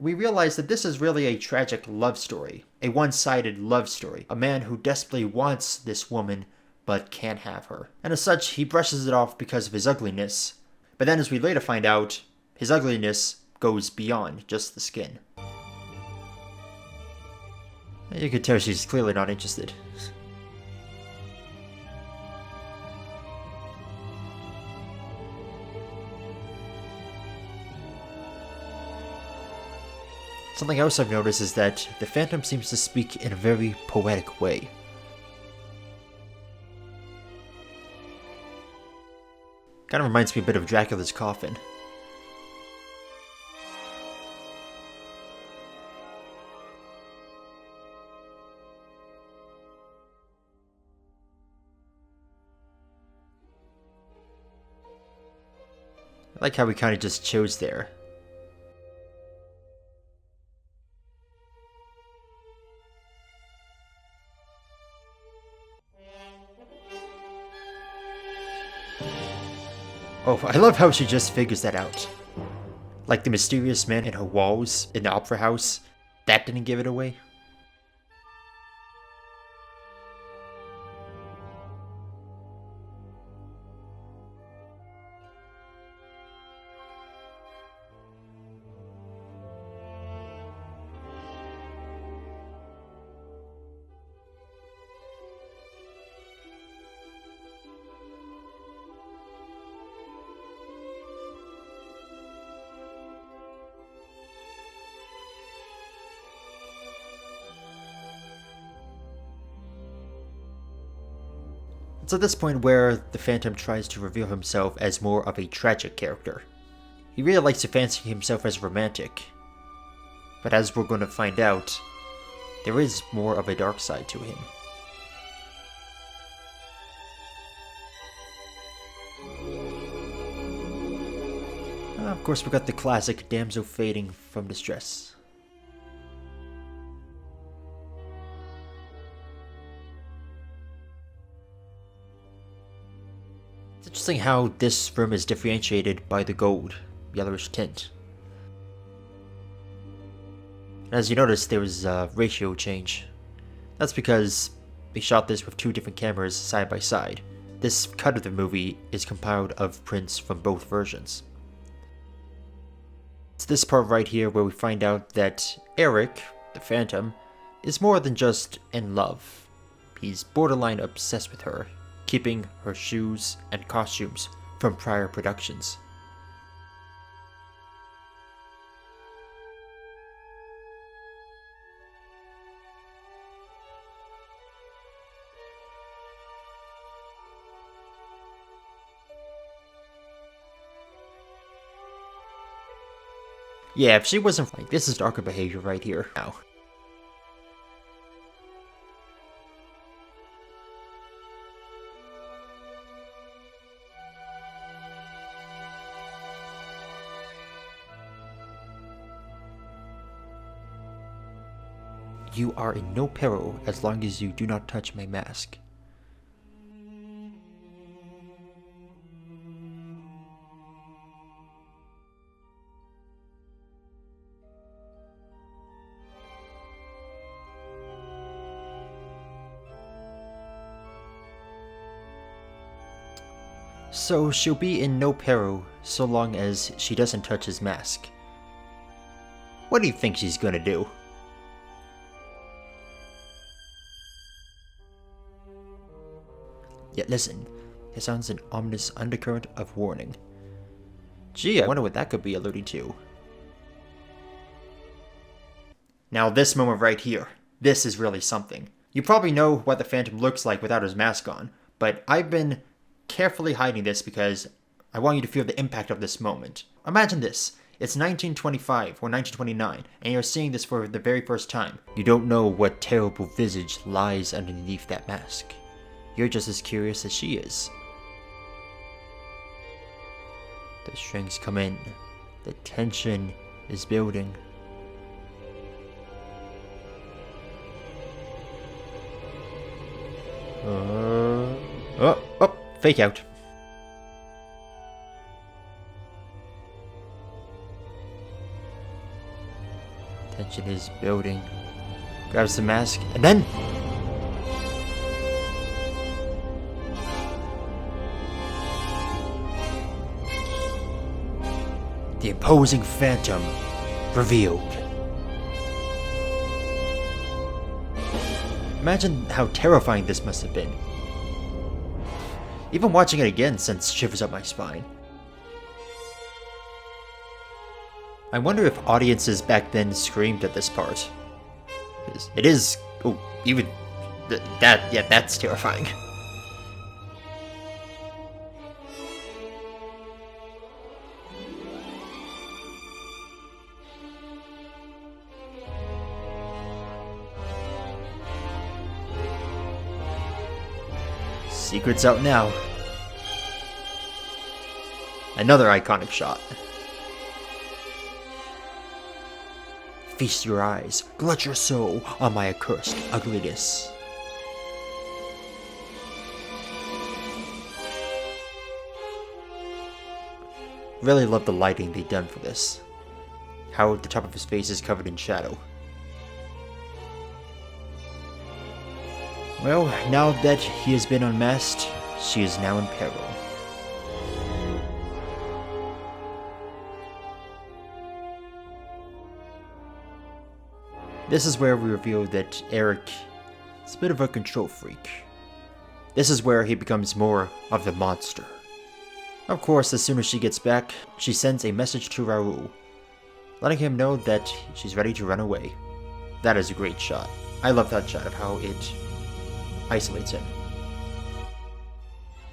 We realize that this is really a tragic love story, a one-sided love story, a man who desperately wants this woman but can't have her. And as such, he brushes it off because of his ugliness, but then as we later find out, his ugliness goes beyond just the skin. You can tell she's clearly not interested. Something else I've noticed is that the Phantom seems to speak in a very poetic way. Kind of reminds me a bit of Dracula's coffin. I like how we kind of just chose there. Oh, I love how she just figures that out. Like the mysterious man in her walls in the opera house, that didn't give it away. It's at this point where the Phantom tries to reveal himself as more of a tragic character. He really likes to fancy himself as romantic, but as we're going to find out, there is more of a dark side to him. Of course, we got the classic damsel fading from distress. It's interesting how this room is differentiated by the gold, yellowish tint. And as you notice, there was a ratio change. That's because they shot this with two different cameras side by side. This cut of the movie is compiled of prints from both versions. It's this part right here where we find out that Eric, the Phantom, is more than just in love. He's borderline obsessed with her, keeping her shoes and costumes from prior productions. Yeah, if she wasn't like, this is darker behavior right here. Now. You are in no peril as long as you do not touch my mask. So she'll be in no peril so long as she doesn't touch his mask. What do you think she's gonna do? Yet listen, it sounds an ominous undercurrent of warning. Gee, I wonder what that could be alluding to. Now this moment right here, this is really something. You probably know what the Phantom looks like without his mask on, but I've been carefully hiding this because I want you to feel the impact of this moment. Imagine this. It's 1925 or 1929, and you're seeing this for the very first time. You don't know what terrible visage lies underneath that mask. You're just as curious as she is. The strings come in. The tension is building. Fake out. Tension is building. Grabs the mask, and then... the imposing Phantom revealed. Imagine how terrifying this must have been. Even watching it again sends shivers up my spine. I wonder if audiences back then screamed at this part. It is... oh, even... that's terrifying. Secret's out now. Another iconic shot. Feast your eyes, glut your soul on my accursed ugliness. Really love the lighting they've done for this. How the top of his face is covered in shadow. Well, now that he has been unmasked, she is now in peril. This is where we reveal that Eric is a bit of a control freak. This is where he becomes more of the monster. Of course, as soon as she gets back, she sends a message to Raoul, letting him know that she's ready to run away. That is a great shot. I love that shot of how it isolates him.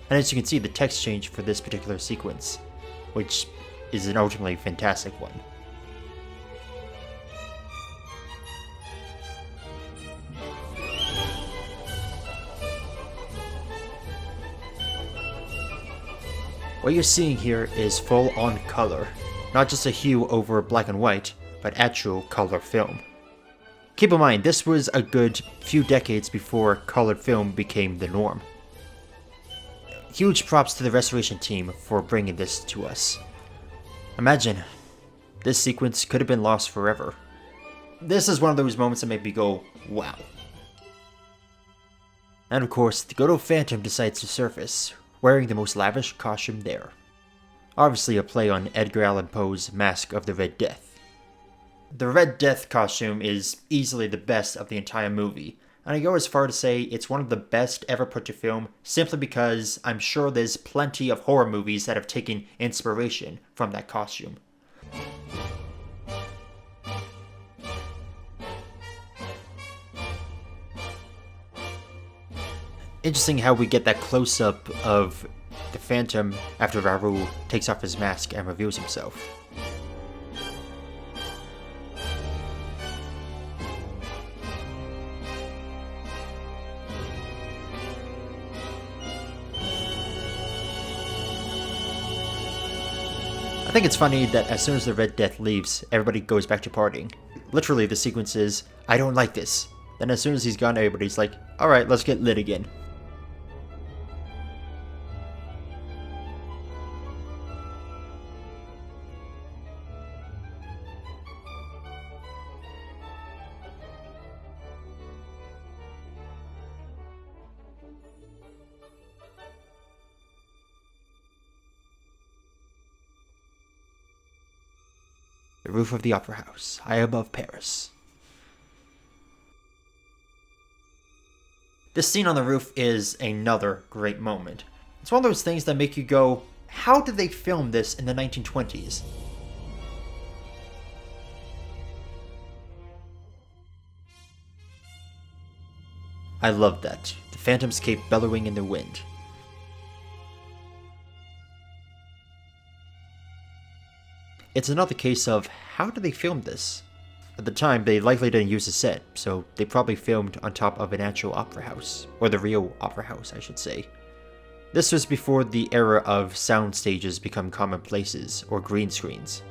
And as you can see, the text change for this particular sequence, which is an ultimately fantastic one. What you're seeing here is full-on color, not just a hue over black and white, but actual color film. Keep in mind, this was a good few decades before colored film became the norm. Huge props to the restoration team for bringing this to us. Imagine, this sequence could have been lost forever. This is one of those moments that make me go, wow. And of course, the good old Phantom decides to surface, wearing the most lavish costume there. Obviously a play on Edgar Allan Poe's Mask of the Red Death. The Red Death costume is easily the best of the entire movie, and I go as far to say it's one of the best ever put to film simply because I'm sure there's plenty of horror movies that have taken inspiration from that costume. Interesting how we get that close-up of the Phantom after Raoul takes off his mask and reveals himself. think it's funny that as soon as the Red Death leaves, everybody goes back to partying. Literally, the sequence is, I don't like this. Then as soon as he's gone, everybody's like, alright, let's get lit again. The roof of the Opera House, high above Paris. This scene on the roof is another great moment. It's one of those things that make you go, how did they film this in the 1920s? I love that. The phantoms keep bellowing in the wind. It's another case of, how did they film this? At the time, they likely didn't use a set, so they probably filmed on top of an actual opera house. Or the real opera house, I should say. This was before the era of sound stages become commonplaces, or green screens.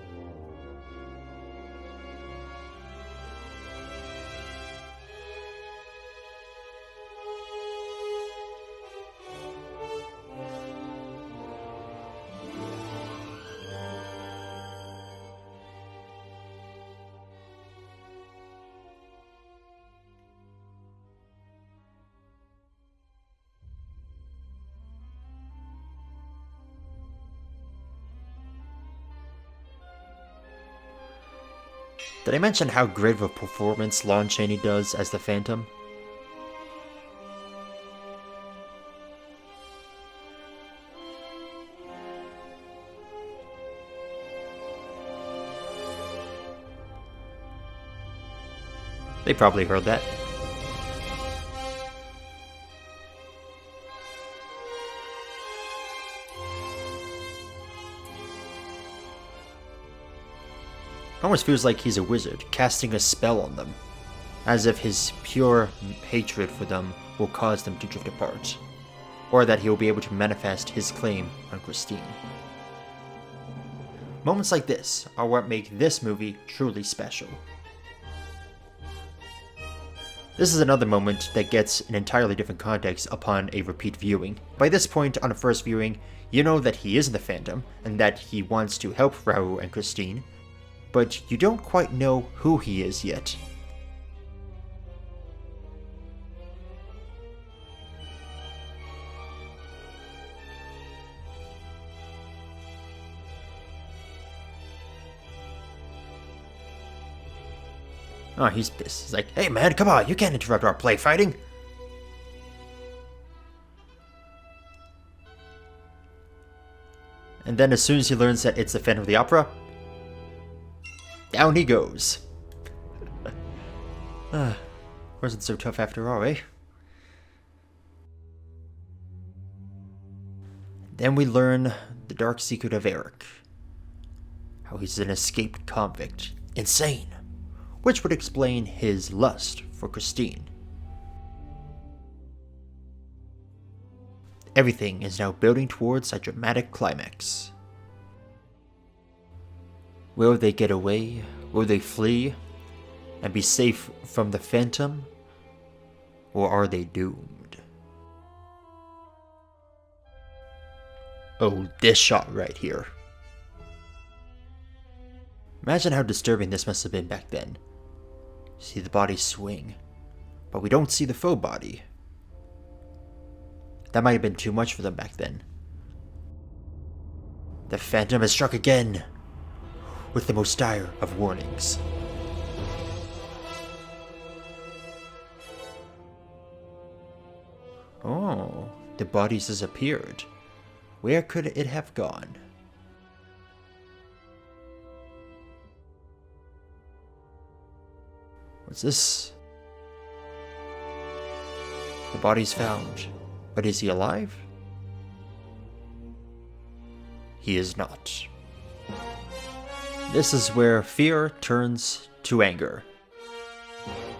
Did I mention how great of a performance Lon Chaney does as the Phantom? They probably heard that. Almost feels like he's a wizard, casting a spell on them, as if his pure hatred for them will cause them to drift apart, or that he will be able to manifest his claim on Christine. Moments like this are what make this movie truly special. This is another moment that gets an entirely different context upon a repeat viewing. By this point on a first viewing, you know that he is the Phantom, and that he wants to help Raoul and Christine, but you don't quite know who he is yet. Oh, he's pissed. He's like, hey man, come on, you can't interrupt our play fighting! And then as soon as he learns that it's the Phantom of the Opera, down he goes. Wasn't so tough after all, eh? Then we learn the dark secret of Eric. How he's an escaped convict. Insane. Which would explain his lust for Christine. Everything is now building towards a dramatic climax. Will they get away? Will they flee? And be safe from the Phantom? Or are they doomed? Oh, this shot right here. Imagine how disturbing this must have been back then. See the body swing, but we don't see the faux body. That might have been too much for them back then. The Phantom has struck again, with the most dire of warnings. Oh, the body's disappeared. Where could it have gone? What's this? The body's found, but is he alive? He is not. This is where fear turns to anger,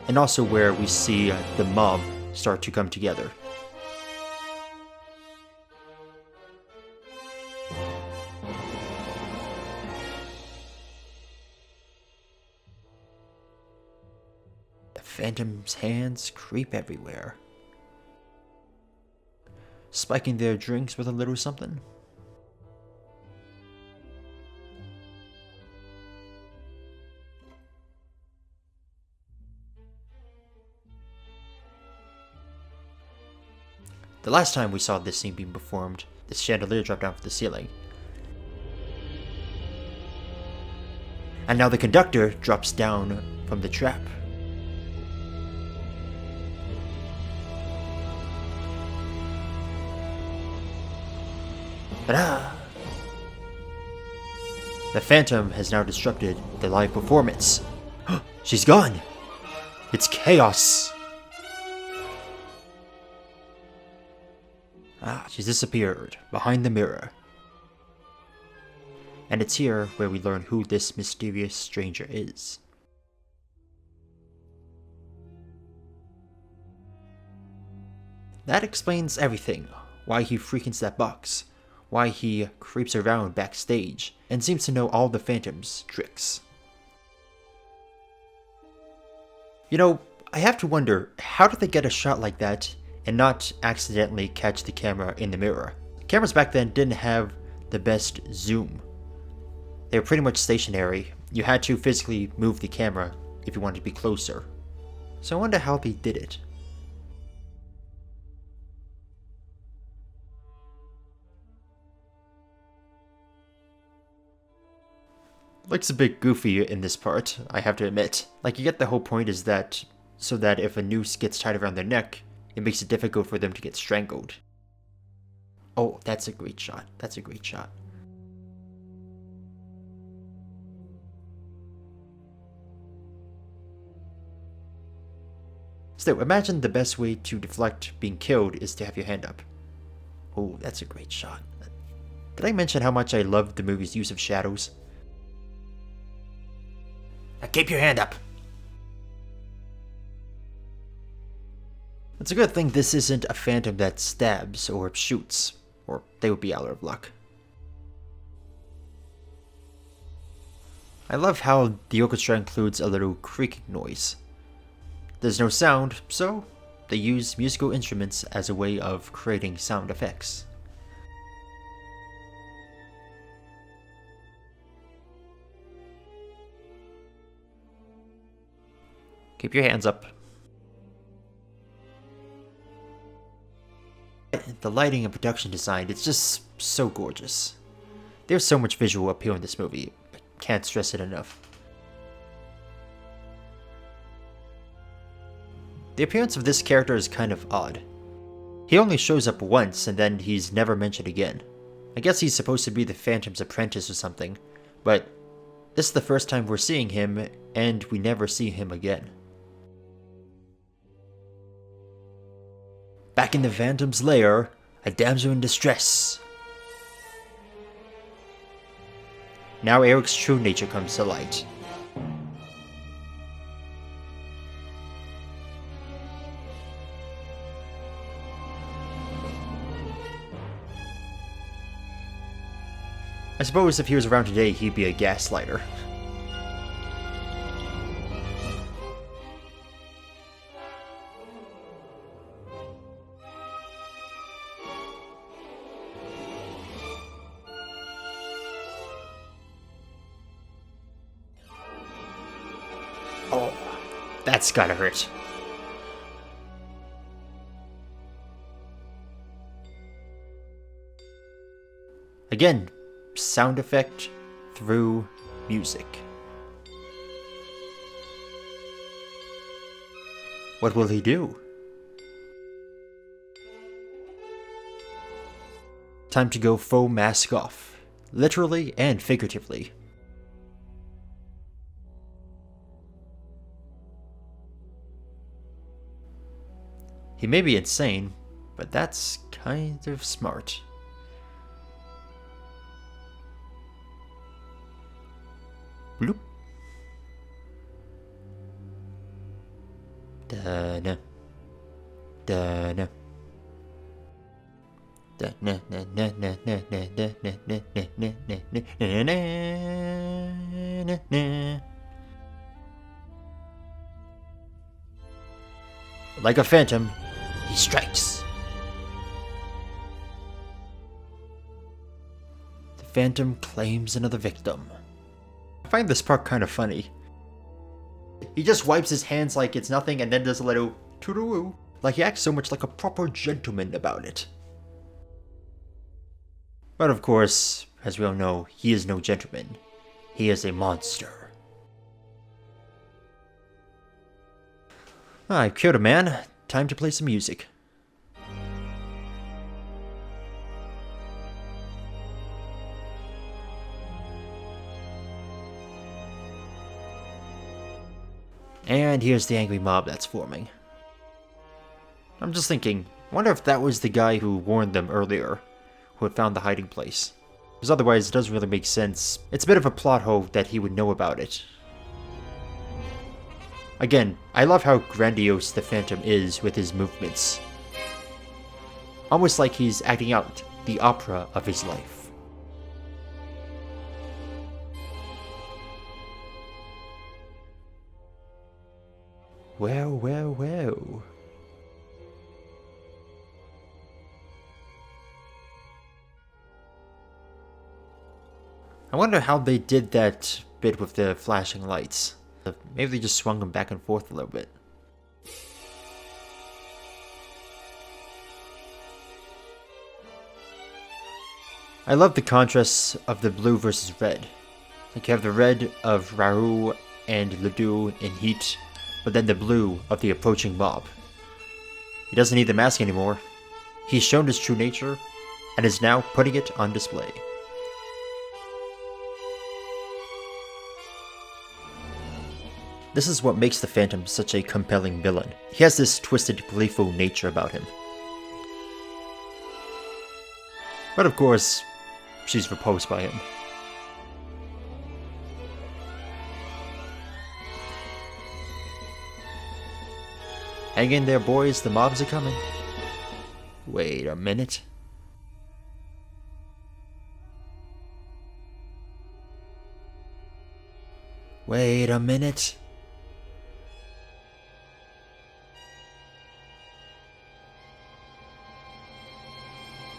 and also where we see the mob start to come together. The Phantom's hands creep everywhere, spiking their drinks with a little something. The last time we saw this scene being performed, the chandelier dropped down from the ceiling. And now the conductor drops down from the trap. Ta-da! The Phantom has now disrupted the live performance. She's gone! It's chaos! She's disappeared behind the mirror. And it's here where we learn who this mysterious stranger is. That explains everything. Why he frequents that box. Why he creeps around backstage and seems to know all the Phantom's tricks. You know, I have to wonder, how did they get a shot like that and not accidentally catch the camera in the mirror? Cameras back then didn't have the best zoom. They were pretty much stationary. You had to physically move the camera if you wanted to be closer. So I wonder how they did it. Looks a bit goofy in this part, I have to admit. Like, you get the whole point is that so that if a noose gets tied around their neck, it makes it difficult for them to get strangled. Oh, that's a great shot. That's a great shot. Still, imagine the best way to deflect being killed is to have your hand up. Oh, that's a great shot. Did I mention how much I love the movie's use of shadows? Now keep your hand up! It's a good thing this isn't a Phantom that stabs or shoots, or they would be out of luck. I love how the orchestra includes a little creaking noise. There's no sound, so they use musical instruments as a way of creating sound effects. Keep your hands up. The lighting and production design, it's just so gorgeous. There's so much visual appeal in this movie. I can't stress it enough. The appearance of this character is kind of odd. He only shows up once and then he's never mentioned again. I guess he's supposed to be the Phantom's apprentice or something, but this is the first time we're seeing him and we never see him again. Back in the Phantom's lair, a damsel in distress. Now Eric's true nature comes to light. I suppose if he was around today, he'd be a gaslighter. Oh, that's gotta hurt. Again, sound effect through music. What will he do? Time to go full mask off, literally and figuratively. He may be insane, but that's kind of smart. Bloop. Da-na. Da-na. like a phantom, he strikes. The phantom claims another victim. I find this part kind of funny. He just wipes his hands like it's nothing and then does a little toodaloo. Like he acts so much like a proper gentleman about it. But of course, as we all know, he is no gentleman. He is a monster. I've killed a man. Time to play some music. And here's the angry mob that's forming. I'm just thinking, wonder if that was the guy who warned them earlier, who had found the hiding place. Because otherwise it doesn't really make sense. It's a bit of a plot hole that he would know about it. Again, I love how grandiose the Phantom is with his movements. Almost like he's acting out the opera of his life. Well, well, well. I wonder how they did that bit with the flashing lights. Maybe they just swung them back and forth a little bit. I love the contrasts of the blue versus red. Like you have the red of Raoul and Ledoux in heat, but then the blue of the approaching mob. He doesn't need the mask anymore. He's shown his true nature, and is now putting it on display. This is what makes the Phantom such a compelling villain. He has this twisted, playful nature about him. But of course, she's repulsed by him. Hang in there, boys, the mobs are coming. Wait a minute. Wait a minute.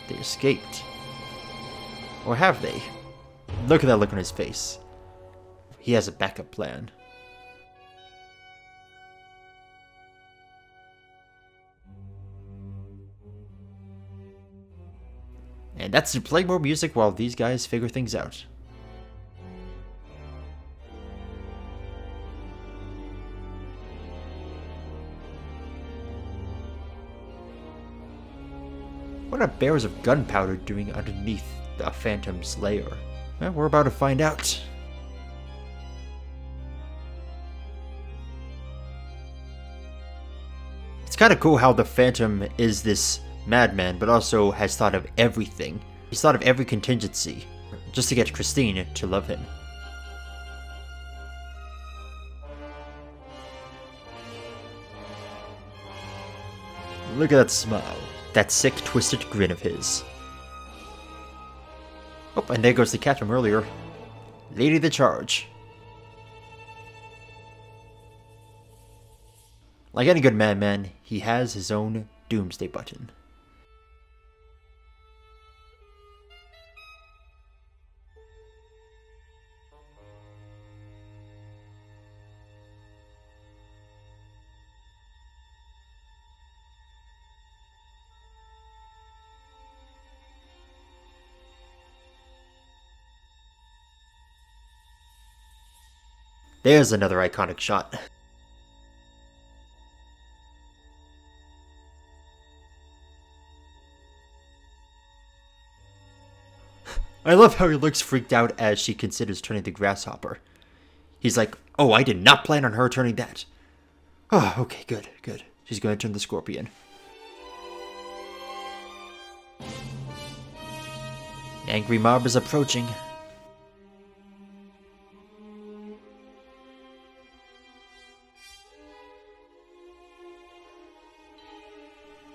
They escaped. Or have they? Look at that look on his face. He has a backup plan. And that's to play more music while these guys figure things out. What are barrels of gunpowder doing underneath the Phantom's lair? Well, we're about to find out. It's kind of cool how the Phantom is this madman, but also has thought of everything. He's thought of every contingency, just to get Christine to love him. Look at that smile. That sick, twisted grin of his. Oh, and there goes the cat from earlier. Lady the charge. Like any good madman, he has his own doomsday button. There's another iconic shot. I love how he looks freaked out as she considers turning the grasshopper. He's like, oh, I did not plan on her turning that. Oh, okay, good, good. She's going to turn the scorpion. Angry mob is approaching.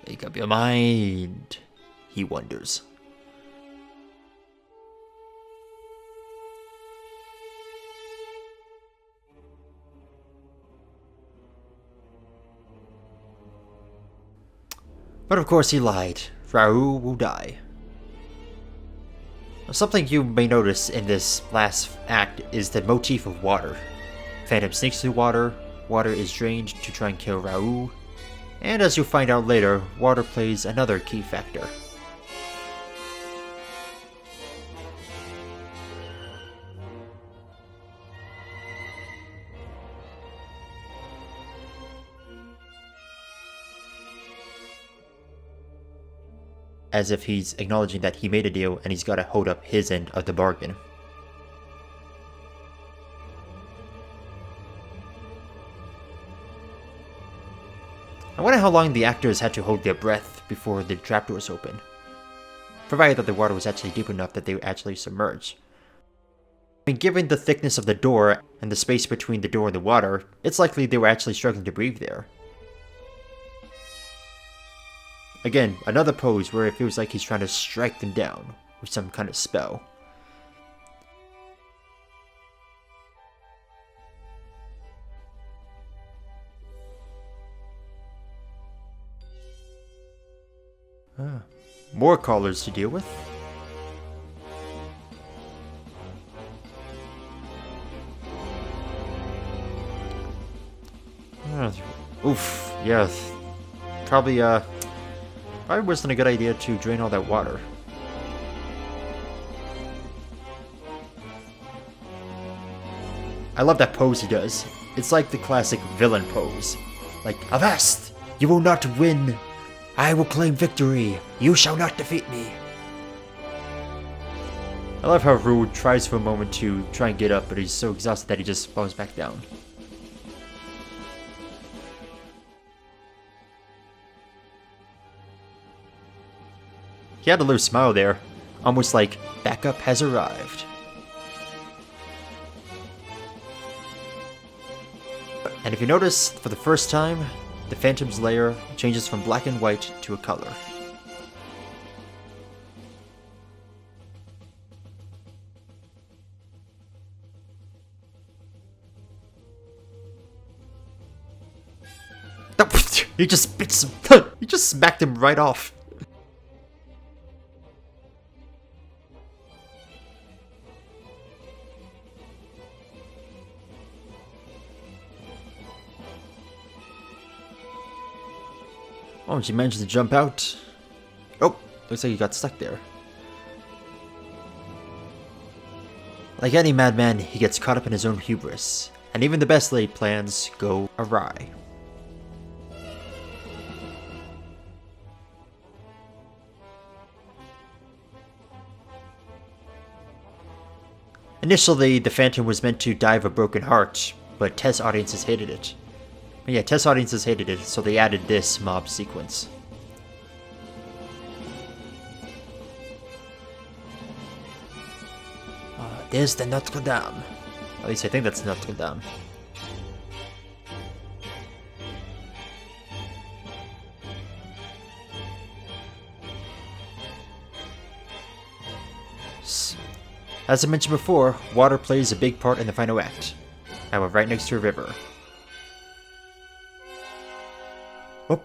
Make up your mind, he wonders. But of course he lied. Raoul will die. Something you may notice in this last act is the motif of water. Phantom sneaks through water, water is drained to try and kill Raoul, and as you'll find out later, water plays another key factor. As if he's acknowledging that he made a deal and he's got to hold up his end of the bargain. I wonder how long the actors had to hold their breath before the trapdoors open, provided that the water was actually deep enough that they would actually submerge. I mean, given the thickness of the door and the space between the door and the water, it's likely they were actually struggling to breathe there. Again, another pose where it feels like he's trying to strike them down with some kind of spell. More callers to deal with. Oof, yeah. Probably wasn't a good idea to drain all that water. I love that pose he does. It's like the classic villain pose. Like, Avast! You will not win! I will claim victory! You shall not defeat me! I love how Raoul tries for a moment to try and get up, but he's so exhausted that he just falls back down. He had a little smile there, almost like backup has arrived. And if you notice, for the first time, the Phantom's lair changes from black and white to a color. He just bits him. He just smacked him right off. Oh, she managed to jump out. Oh, looks like he got stuck there. Like any madman, he gets caught up in his own hubris, and even the best laid plans go awry. Initially, the Phantom was meant to die of a broken heart, but test audiences hated it. But yeah, test audiences hated it, so they added this mob sequence. There's the Notre Dame. At least I think that's Notre Dame. As I mentioned before, water plays a big part in the final act. Now we're right next to a river. Oh.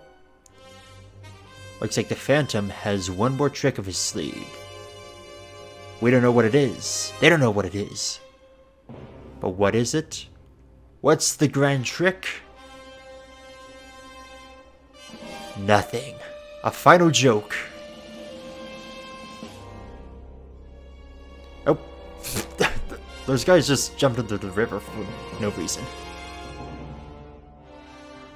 Looks like the Phantom has one more trick of his sleeve. We don't know what it is. They don't know what it is. But what is it? What's the grand trick? Nothing. A final joke. Oh. Those guys just jumped into the river for no reason.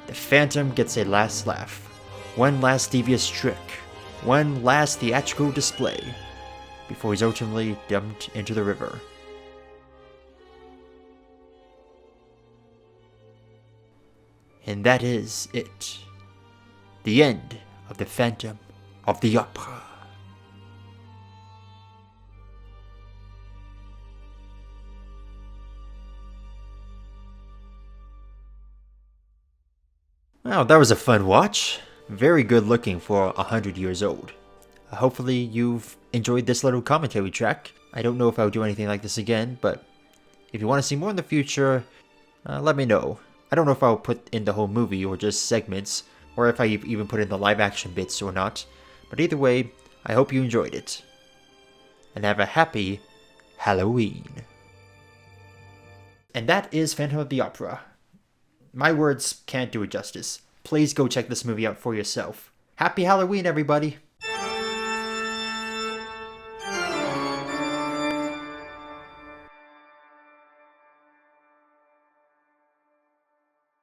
The Phantom gets a last laugh. One last devious trick. One last theatrical display. Before he's ultimately dumped into the river. And that is it. The end of the Phantom of the Opera. Wow, that was a fun watch. Very good looking for 100 years old. Hopefully you've enjoyed this little commentary track. I don't know if I'll do anything like this again, but if you want to see more in the future, let me know. I don't know if I'll put in the whole movie or just segments, or if I even put in the live action bits or not. But either way, I hope you enjoyed it. And have a happy Halloween. And that is Phantom of the Opera. My words can't do it justice. Please go check this movie out for yourself. Happy Halloween, everybody!